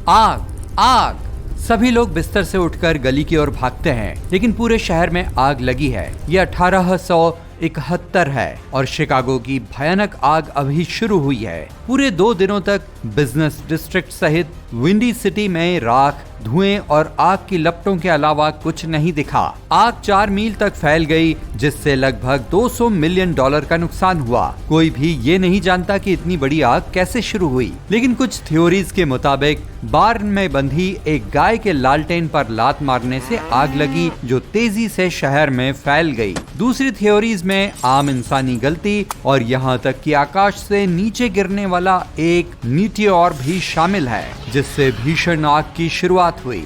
आग, आग! सभी लोग बिस्तर से उठकर गली की ओर भागते हैं, लेकिन पूरे शहर में आग लगी है। ये 1871 है और शिकागो की भयानक आग अभी शुरू हुई है। पूरे 2 दिनों तक बिजनेस डिस्ट्रिक्ट सहित विंडी सिटी में राख, धुएं और आग की लपटों के अलावा कुछ नहीं दिखा। आग 4 मील तक फैल गई, जिससे लगभग $200 मिलियन का नुकसान हुआ। कोई भी ये नहीं जानता कि इतनी बड़ी आग कैसे शुरू हुई, लेकिन कुछ थ्योरीज के मुताबिक बार्न में बंधी एक गाय के लालटेन पर लात मारने से आग लगी, जो तेजी से शहर में फैल गई। दूसरी थ्योरीज में आम इंसानी गलती और यहाँ तक कि आकाश से नीचे गिरने वाला एक मीटियोर भी शामिल है, जिससे भीषण आग की शुरुआत हुई।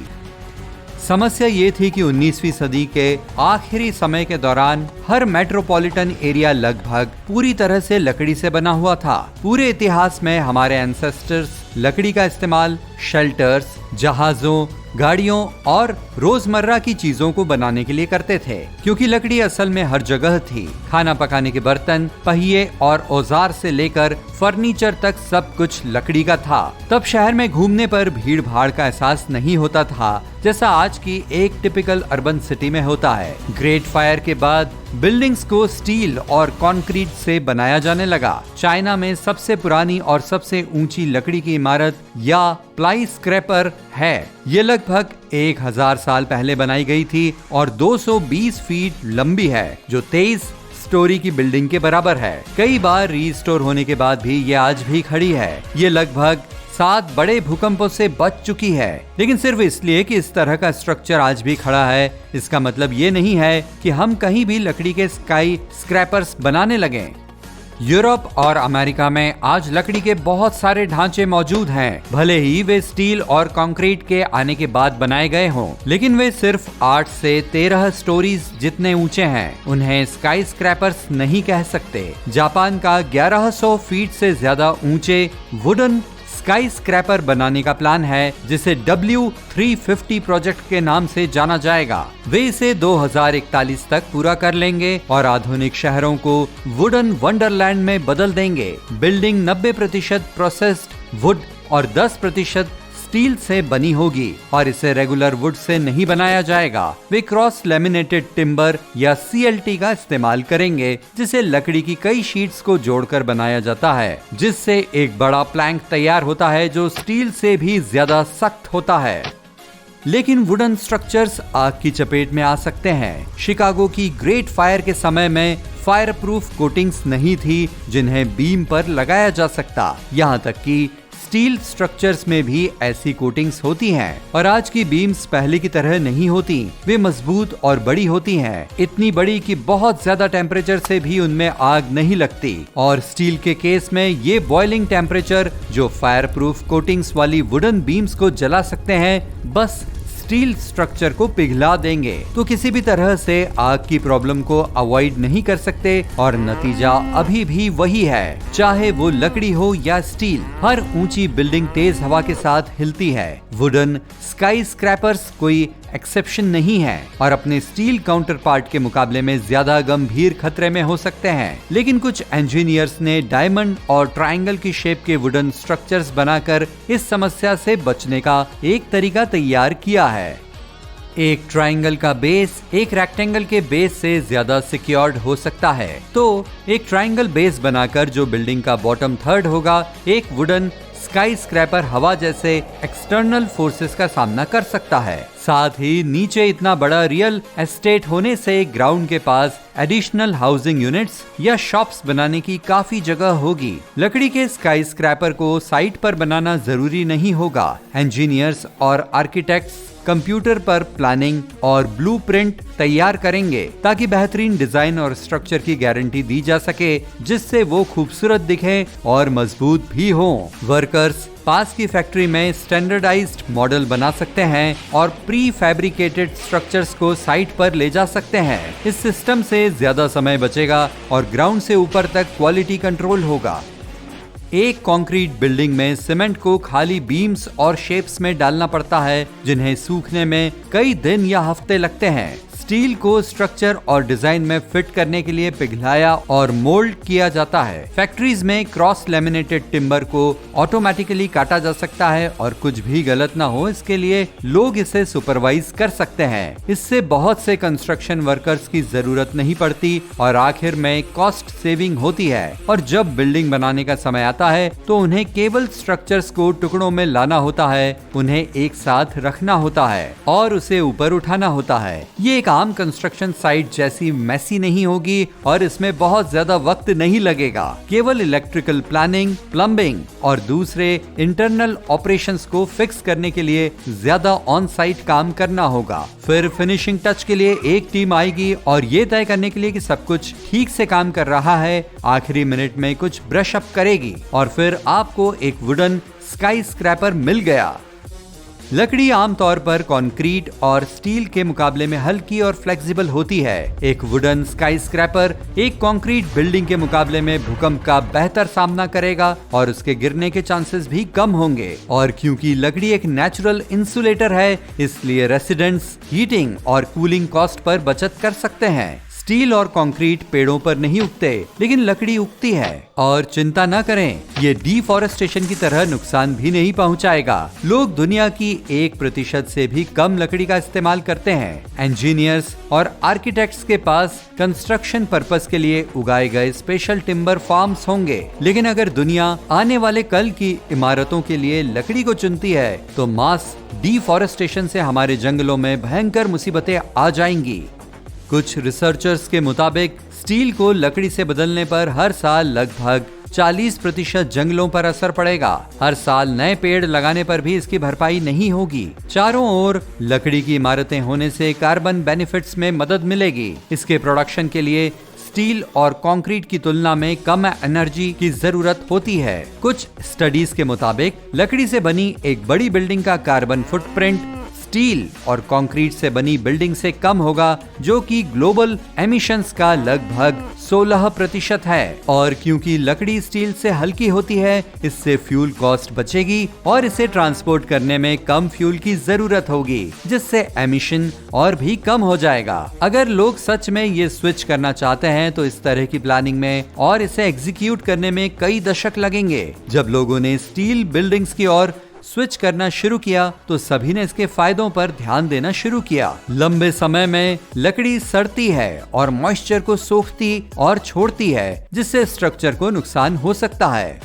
समस्या ये थी कि 19वीं सदी के आखिरी समय के दौरान हर मेट्रोपॉलिटन एरिया लगभग पूरी तरह से लकड़ी से बना हुआ था। पूरे इतिहास में हमारे एंसेस्टर्स लकड़ी का इस्तेमाल शेल्टर्स, जहाजों, गाड़ियों और रोजमर्रा की चीजों को बनाने के लिए करते थे, क्योंकि लकड़ी असल में हर जगह थी। खाना पकाने के बर्तन, पहिए और औजार से लेकर फर्नीचर तक सब कुछ लकड़ी का था। तब शहर में घूमने पर भीड़ भाड़ का एहसास नहीं होता था, जैसा आज की एक टिपिकल अर्बन सिटी में होता है। ग्रेट फायर के बाद बिल्डिंग्स को स्टील और कंक्रीट से बनाया जाने लगा। चाइना में सबसे पुरानी और सबसे ऊंची लकड़ी की इमारत या प्लाई स्क्रैपर है। ये लगभग 1000 साल पहले बनाई गई थी और 220 फीट लंबी है, जो 23 स्टोरी की बिल्डिंग के बराबर है। कई बार रीस्टोर होने के बाद भी ये आज भी खड़ी है। ये लगभग 7 बड़े भूकंपों से बच चुकी है, लेकिन सिर्फ इसलिए कि इस तरह का स्ट्रक्चर आज भी खड़ा है, इसका मतलब ये नहीं है कि हम कहीं भी लकड़ी के स्काई स्क्रैपर्स बनाने लगे। यूरोप और अमेरिका में आज लकड़ी के बहुत सारे ढांचे मौजूद हैं, भले ही वे स्टील और कंक्रीट के आने के बाद बनाए गए हों, लेकिन वे सिर्फ 8 से 13 स्टोरीज जितने ऊंचे हैं। उन्हें स्काई स्क्रैपर्स नहीं कह सकते। जापान का 1100 फीट से ज्यादा ऊंचे वुडन स्काई स्क्रैपर बनाने का प्लान है, जिसे W350 प्रोजेक्ट के नाम से जाना जाएगा। वे इसे 2041 तक पूरा कर लेंगे और आधुनिक शहरों को वुडन वंडरलैंड में बदल देंगे। बिल्डिंग 90% प्रोसेस्ड वुड और 10% स्टील से बनी होगी और इसे रेगुलर वुड से नहीं बनाया जाएगा। वे क्रॉस लेमिनेटेड टिम्बर या CLT का इस्तेमाल करेंगे, जिसे लकड़ी की कई शीट्स को जोड़कर बनाया जाता है, जिससे एक बड़ा प्लैंक तैयार होता है जो स्टील से भी ज्यादा सख्त होता है। लेकिन वुडन स्ट्रक्चर्स आग की चपेट में आ सकते हैं। शिकागो की ग्रेट फायर के समय में फायर प्रूफ कोटिंग्स नहीं थी जिन्हें बीम पर लगाया जा सकता। यहाँ तक कि स्टील स्ट्रक्चर्स में भी ऐसी कोटिंग्स होती हैं और आज की बीम्स पहले की तरह नहीं होती। वे मजबूत और बड़ी होती हैं, इतनी बड़ी कि बहुत ज्यादा टेम्परेचर से भी उनमें आग नहीं लगती। और स्टील के केस में ये बॉइलिंग टेम्परेचर जो फायर प्रूफ कोटिंग्स वाली वुडन बीम्स को जला सकते हैं, बस स्टील स्ट्रक्चर को पिघला देंगे। तो किसी भी तरह से आग की प्रॉब्लम को अवॉइड नहीं कर सकते और नतीजा अभी भी वही है, चाहे वो लकड़ी हो या स्टील। हर ऊंची बिल्डिंग तेज हवा के साथ हिलती है। वुडन स्काई स्क्रैपर्स कोई एक्सेप्शन नहीं है और अपने स्टील काउंटर पार्ट के मुकाबले में ज्यादा गंभीर खतरे में हो सकते हैं। लेकिन कुछ इंजीनियर्स ने डायमंड और ट्रायंगल की शेप के वुडन स्ट्रक्चर्स बनाकर इस समस्या से बचने का एक तरीका तैयार किया है। एक ट्रायंगल का बेस एक रेक्टेंगल के बेस से ज्यादा सिक्योर्ड हो सकता है, तो एक ट्रायंगल बेस बनाकर जो बिल्डिंग का बॉटम थर्ड होगा, एक वुडन स्काई स्क्रैपर हवा जैसे एक्सटर्नल फोर्सेस का सामना कर सकता है। साथ ही नीचे इतना बड़ा रियल एस्टेट होने से ग्राउंड के पास एडिशनल हाउसिंग यूनिट्स या शॉप्स बनाने की काफी जगह होगी। लकड़ी के स्काई स्क्रैपर को साइट पर बनाना जरूरी नहीं होगा। इंजीनियर्स और आर्किटेक्ट्स कंप्यूटर पर प्लानिंग और ब्लूप्रिंट तैयार करेंगे ताकि बेहतरीन डिजाइन और स्ट्रक्चर की गारंटी दी जा सके, जिससे वो खूबसूरत दिखे और मजबूत भी हों। वर्कर्स पास की फैक्ट्री में स्टैंडर्डाइज्ड मॉडल बना सकते हैं और प्री फैब्रिकेटेड स्ट्रक्चर्स को साइट पर ले जा सकते हैं। इस सिस्टम से ज्यादा समय बचेगा और ग्राउंड से ऊपर तक क्वालिटी कंट्रोल होगा। एक कंक्रीट बिल्डिंग में सीमेंट को खाली बीम्स और शेप्स में डालना पड़ता है, जिन्हें सूखने में कई दिन या हफ्ते लगते हैं। स्टील को स्ट्रक्चर और डिजाइन में फिट करने के लिए पिघलाया और मोल्ड किया जाता है। फैक्ट्रीज में क्रॉस लैमिनेटेड टिम्बर को ऑटोमेटिकली काटा जा सकता है और कुछ भी गलत ना हो इसके लिए लोग इसे सुपरवाइज कर सकते हैं। इससे बहुत से कंस्ट्रक्शन वर्कर्स की जरूरत नहीं पड़ती और आखिर में कॉस्ट सेविंग होती है। और जब बिल्डिंग बनाने का समय आता है तो उन्हें केवल स्ट्रक्चर्स को टुकड़ों में लाना होता है, उन्हें एक साथ रखना होता है और उसे ऊपर उठाना होता है। ये एक आम कंस्ट्रक्शन साइट जैसी मैसी नहीं होगी और इसमें बहुत ज्यादा वक्त नहीं लगेगा। केवल इलेक्ट्रिकल प्लानिंग, प्लम्बिंग और दूसरे इंटरनल ऑपरेशंस को फिक्स करने के लिए ज्यादा ऑन साइट काम करना होगा। फिर फिनिशिंग टच के लिए एक टीम आएगी और ये तय करने के लिए कि सब कुछ ठीक से काम कर रहा है, आखिरी मिनट में कुछ ब्रश अप करेगी और फिर आपको एक वुडन स्काई स्क्रैपर मिल गया। लकड़ी आमतौर पर कंक्रीट और स्टील के मुकाबले में हल्की और फ्लेक्सिबल होती है। एक वुडन स्काई स्क्रैपर एक कंक्रीट बिल्डिंग के मुकाबले में भूकंप का बेहतर सामना करेगा और उसके गिरने के चांसेस भी कम होंगे। और क्योंकि लकड़ी एक नेचुरल इंसुलेटर है इसलिए रेसिडेंट्स हीटिंग और कूलिंग कॉस्ट पर बचत कर सकते हैं। स्टील और कंक्रीट पेड़ों पर नहीं उगते लेकिन लकड़ी उगती है और चिंता न करें, ये डिफॉरेस्टेशन की तरह नुकसान भी नहीं पहुंचाएगा। लोग दुनिया की 1% से भी कम लकड़ी का इस्तेमाल करते हैं। इंजीनियर्स और आर्किटेक्ट्स के पास कंस्ट्रक्शन पर्पस के लिए उगाए गए स्पेशल टिम्बर फार्म्स होंगे, लेकिन अगर दुनिया आने वाले कल की इमारतों के लिए लकड़ी को चुनती है तो मास डिफॉरेस्टेशन से हमारे जंगलों में भयंकर मुसीबतें आ जाएंगी। कुछ रिसर्चर्स के मुताबिक स्टील को लकड़ी से बदलने पर हर साल लगभग 40% जंगलों पर असर पड़ेगा। हर साल नए पेड़ लगाने पर भी इसकी भरपाई नहीं होगी। चारों ओर लकड़ी की इमारतें होने से कार्बन बेनिफिट्स में मदद मिलेगी। इसके प्रोडक्शन के लिए स्टील और कंक्रीट की तुलना में कम एनर्जी की जरूरत होती है। कुछ स्टडीज के मुताबिक लकड़ी से बनी एक बड़ी बिल्डिंग का कार्बन फुटप्रिंट स्टील और कंक्रीट से बनी बिल्डिंग से कम होगा, जो कि ग्लोबल एमिशंस का लगभग 16% है। और क्योंकि लकड़ी स्टील से हल्की होती है इससे फ्यूल कॉस्ट बचेगी और इसे ट्रांसपोर्ट करने में कम फ्यूल की जरूरत होगी, जिससे एमिशन और भी कम हो जाएगा। अगर लोग सच में ये स्विच करना चाहते हैं तो इस तरह की प्लानिंग में और इसे एग्जीक्यूट करने में कई दशक लगेंगे। जब लोगों ने स्टील बिल्डिंग्स की ओर स्विच करना शुरू किया तो सभी ने इसके फायदों पर ध्यान देना शुरू किया। लंबे समय में लकड़ी सड़ती है और मॉइस्चर को सोखती और छोड़ती है, जिससे स्ट्रक्चर को नुकसान हो सकता है।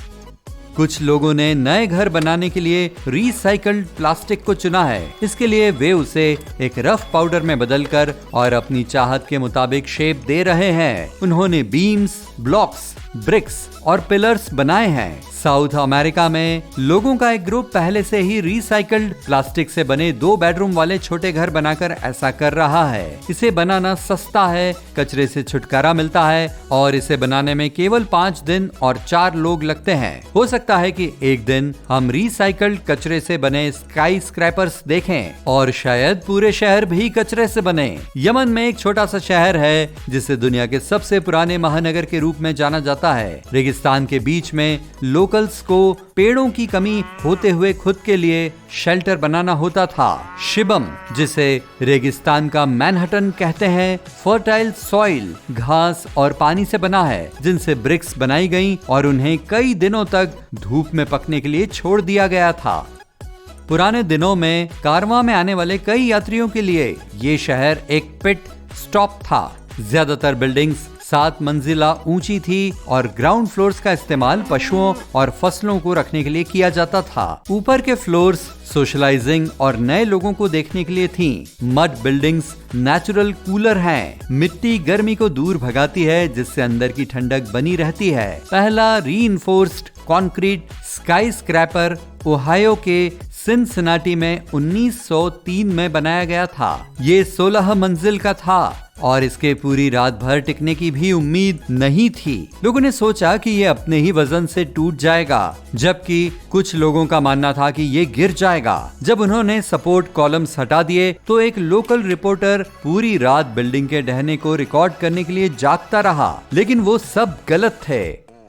कुछ लोगों ने नए घर बनाने के लिए रिसाइकल्ड प्लास्टिक को चुना है। इसके लिए वे उसे एक रफ पाउडर में बदलकर और अपनी चाहत के मुताबिक शेप दे रहे हैं। उन्होंने बीम्स, ब्लॉक्स, ब्रिक्स और पिलर्स बनाए हैं। साउथ अमेरिका में लोगों का एक ग्रुप पहले से ही रिसाइकल्ड प्लास्टिक से बने 2 बेडरूम वाले छोटे घर बनाकर ऐसा कर रहा है। इसे बनाना सस्ता है, कचरे से छुटकारा मिलता है और इसे बनाने में केवल 5 दिन और 4 लोग लगते हैं। हो सकता है कि एक दिन हम रिसाइकल्ड कचरे से बने स्काई स्क्रैपर्स देखें और शायद पूरे शहर भी कचरे से बने। यमन में एक छोटा सा शहर है जिसे दुनिया के सबसे पुराने महानगर के रूप में जाना जाता है। रेगिस्तान के बीच में लोकल्स को पेड़ों की कमी होते हुए खुद के लिए शेल्टर बनाना होता था। शिबम, जिसे रेगिस्तान का मैनहट्टन कहते हैं, फर्टाइल सॉइल, घास और पानी से बना है, जिनसे ब्रिक्स बनाई गईं और उन्हें कई दिनों तक धूप में पकने के लिए छोड़ दिया गया था। पुराने दिनों में कारवां में आने वाले कई यात्रियों के लिए ये शहर एक पिट स्टॉप था। ज्यादातर बिल्डिंग्स 7 मंजिला ऊंची थी और ग्राउंड फ्लोर्स का इस्तेमाल पशुओं और फसलों को रखने के लिए किया जाता था। ऊपर के फ्लोर्स सोशलाइजिंग और नए लोगों को देखने के लिए थीं। मड बिल्डिंग्स नेचुरल कूलर हैं। मिट्टी गर्मी को दूर भगाती है, जिससे अंदर की ठंडक बनी रहती है। पहला reinforced concrete sky scraper Ohio के सिनसिनाटी में 1903 में बनाया गया था। ये 16 मंजिल का था और इसके पूरी रात भर टिकने की भी उम्मीद नहीं थी। लोगों ने सोचा कि ये अपने ही वजन से टूट जाएगा, जबकि कुछ लोगों का मानना था कि ये गिर जाएगा। जब उन्होंने सपोर्ट कॉलम्स हटा दिए तो एक लोकल रिपोर्टर पूरी रात बिल्डिंग के ढहने को रिकॉर्ड करने के लिए जागता रहा, लेकिन वो सब गलत थे।